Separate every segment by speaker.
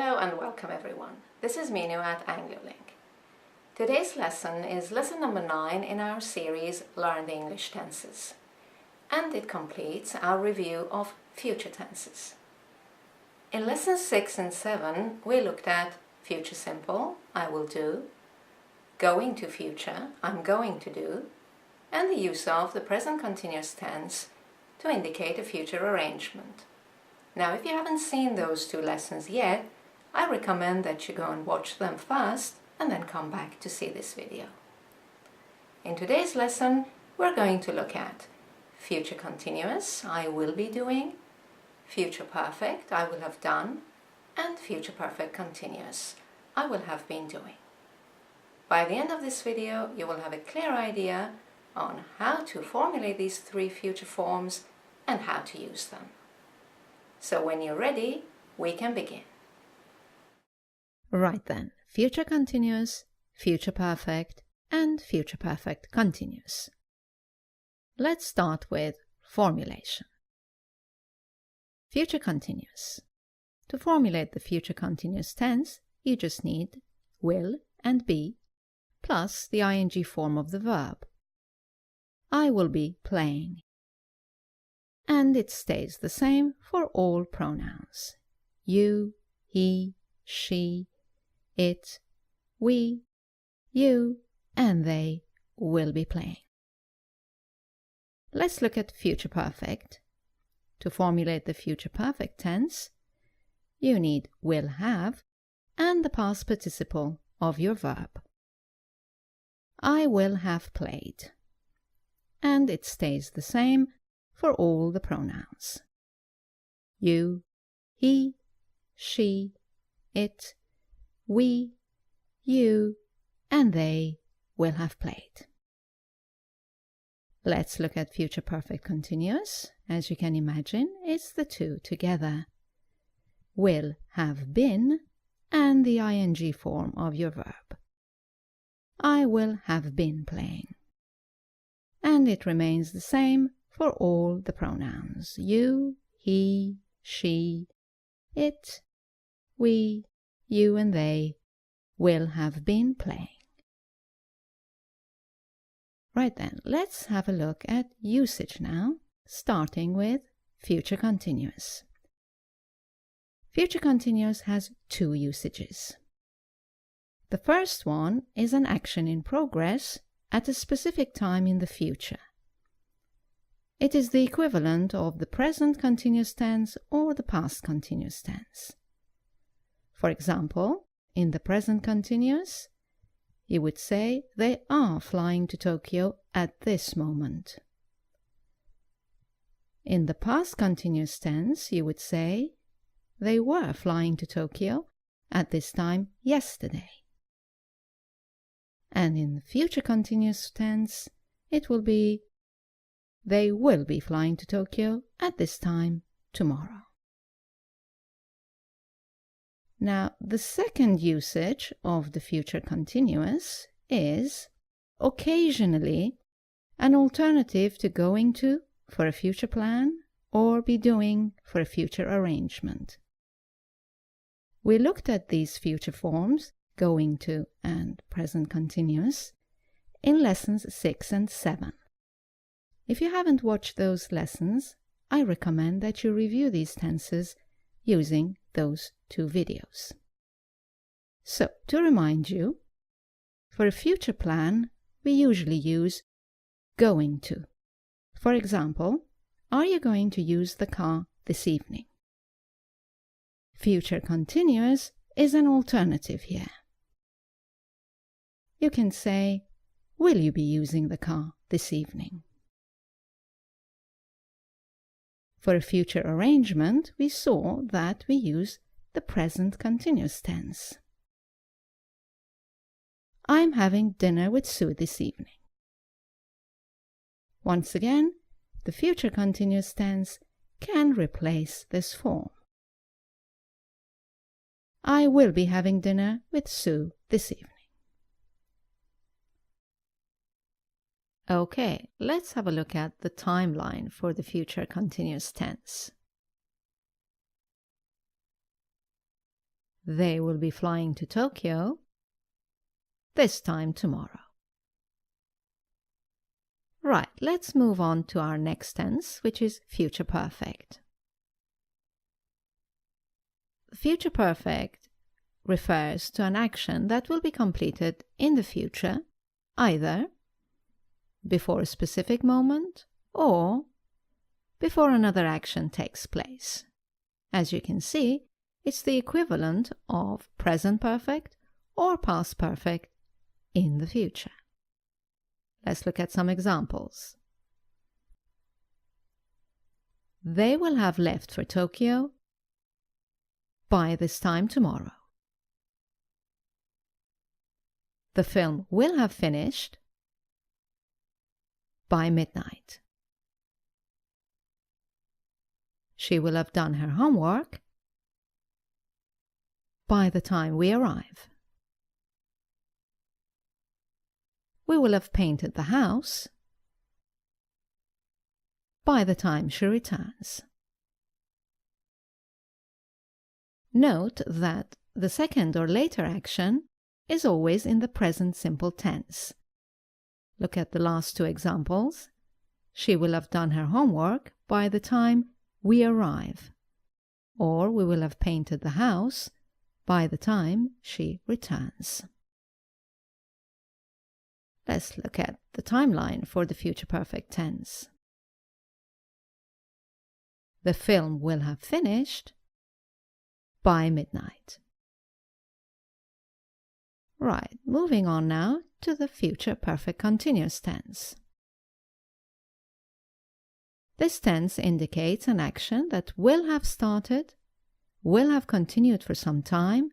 Speaker 1: Hello and welcome everyone. This is Minu at AngloLink. Today's lesson is lesson number 9 in our series Learn the English Tenses. And it completes our review of future tenses. In lessons 6 and 7 we looked at future simple, I will do, going to future, I'm going to do, and the use of the present continuous tense to indicate a future arrangement. Now, if you haven't seen those two lessons yet, I recommend that you go and watch them first and then come back to see this video. In today's lesson, we're going to look at future continuous, I will be doing, future perfect, I will have done, and future perfect continuous, I will have been doing. By the end of this video, you will have a clear idea on how to formulate these three future forms and how to use them. So when you're ready, we can begin. Right then, future continuous, future perfect, and future perfect continuous. Let's start with formulation. Future continuous. To formulate the future continuous tense, you just need will and be plus the ing form of the verb. I will be playing. And it stays the same for all pronouns. You, he, she, it, we, you, and they will be playing. Let's look at future perfect. To formulate the future perfect tense, you need will have and the past participle of your verb. I will have played. And it stays the same for all the pronouns. You, he, she, it, we, you, and they will have played. Let's look at future perfect continuous. As you can imagine, it's the two together. Will have been and the ing form of your verb. I will have been playing. And it remains the same for all the pronouns. You, he, she, it, we, you, and they will have been playing. Right then, let's have a look at usage now, starting with future continuous. Future continuous has two usages. The first one is an action in progress at a specific time in the future. It is the equivalent of the present continuous tense or the past continuous tense. For example, in the present continuous, you would say they are flying to Tokyo at this moment. In the past continuous tense, you would say they were flying to Tokyo at this time yesterday. And in the future continuous tense, it will be they will be flying to Tokyo at this time tomorrow. Now, the second usage of the future continuous is occasionally an alternative to going to for a future plan or be doing for a future arrangement. We looked at these future forms, going to and present continuous, in lessons 6 and 7. If you haven't watched those lessons, I recommend that you review these tenses using those two videos. So, to remind you, for a future plan, we usually use going to. For example, are you going to use the car this evening? Future continuous is an alternative here. You can say, will you be using the car this evening? For a future arrangement, we saw that we use the present continuous tense. I'm having dinner with Sue this evening. Once again, the future continuous tense can replace this form. I will be having dinner with Sue this evening. Okay, let's have a look at the timeline for the future continuous tense. They will be flying to Tokyo this time tomorrow. Right, let's move on to our next tense, which is future perfect. Future perfect refers to an action that will be completed in the future, either before a specific moment or before another action takes place. As you can see, it's the equivalent of present perfect or past perfect in the future. Let's look at some examples. They will have left for Tokyo by this time tomorrow. The film will have finished by midnight. She will have done her homework by the time we arrive. We will have painted the house by the time she returns. Note that the second or later action is always in the present simple tense. Look at the last two examples. She will have done her homework by the time we arrive, or we will have painted the house by the time she returns. Let's look at the timeline for the future perfect tense. The film will have finished by midnight. Right, moving on now to the future perfect continuous tense. This tense indicates an action that will have started, will have continued for some time,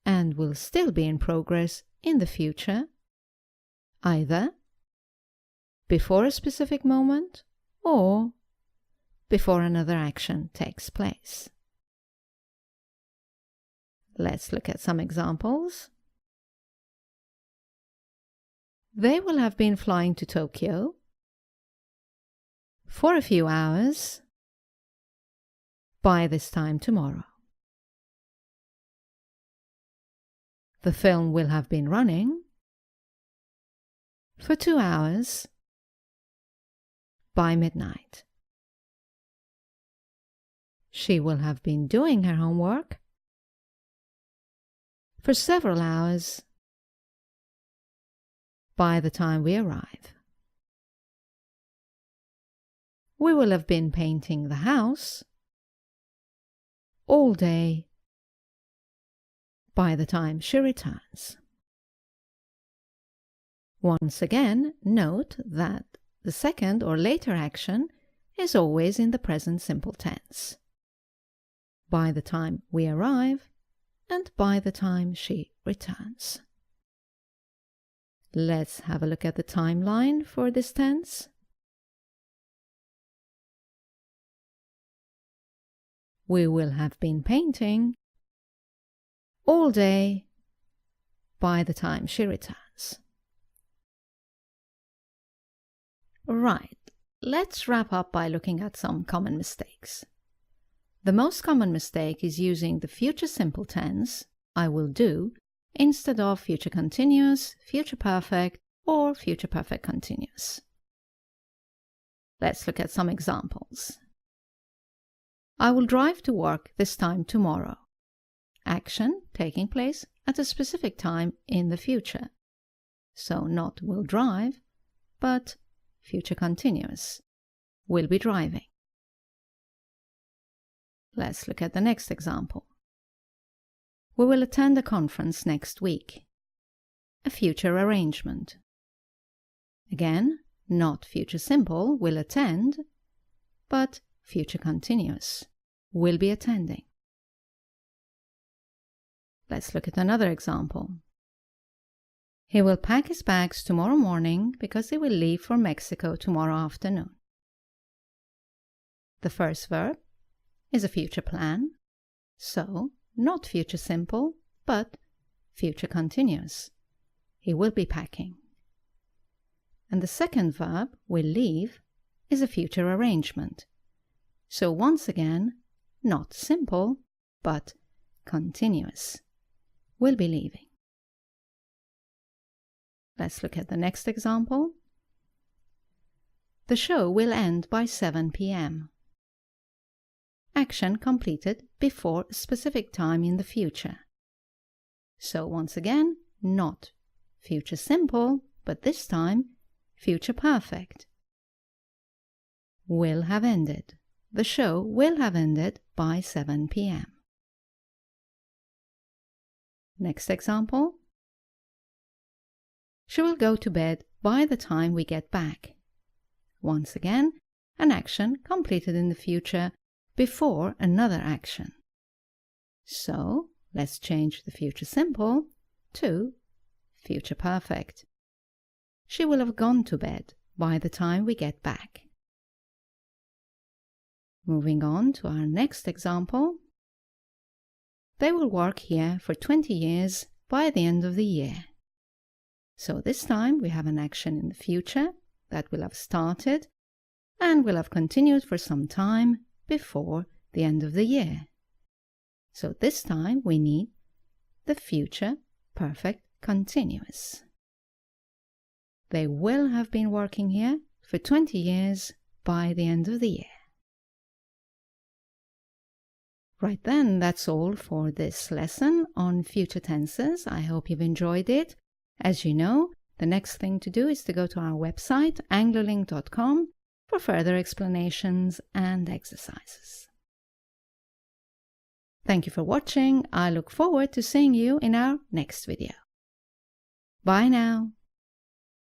Speaker 1: and will still be in progress in the future, either before a specific moment or before another action takes place. Let's look at some examples. They will have been flying to Tokyo for a few hours by this time tomorrow. The film will have been running for 2 hours by midnight. She will have been doing her homework for several hours by the time we arrive. We will have been painting the house all day by the time she returns. Once again, note that the second or later action is always in the present simple tense. By the time we arrive and by the time she returns. Let's have a look at the timeline for this tense. We will have been painting all day by the time she returns. Right, let's wrap up by looking at some common mistakes. The most common mistake is using the future simple tense, I will do, instead of future continuous, future perfect, or future perfect continuous. Let's look at some examples. I will drive to work this time tomorrow. Action taking place at a specific time in the future. So not will drive, but future continuous, will be driving. Let's look at the next example. We will attend a conference next week. A future arrangement. Again, not future simple, will attend, but future continuous, will be attending. Let's look at another example. He will pack his bags tomorrow morning because he will leave for Mexico tomorrow afternoon. The first verb is a future plan, so not future simple, but future continuous. He will be packing. And the second verb, will leave, is a future arrangement. So once again, not simple, but continuous. Will be leaving. Let's look at the next example. The show will end by 7 p.m. Action completed before a specific time in the future. So once again, not future simple, but this time future perfect. Will have ended. The show will have ended by 7 p.m. Next example. She will go to bed by the time we get back. Once again, an action completed in the future before another action. So, let's change the future simple to future perfect. She will have gone to bed by the time we get back. Moving on to our next example. They will work here for 20 years by the end of the year. So this time we have an action in the future that will have started and will have continued for some time before the end of the year. So this time we need the future perfect continuous. They will have been working here for 20 years by the end of the year. Right then, that's all for this lesson on future tenses. I hope you've enjoyed it. As you know, the next thing to do is to go to our website, anglolink.com, for further explanations and exercises. Thank you for watching. I look forward to seeing you in our next video. Bye now.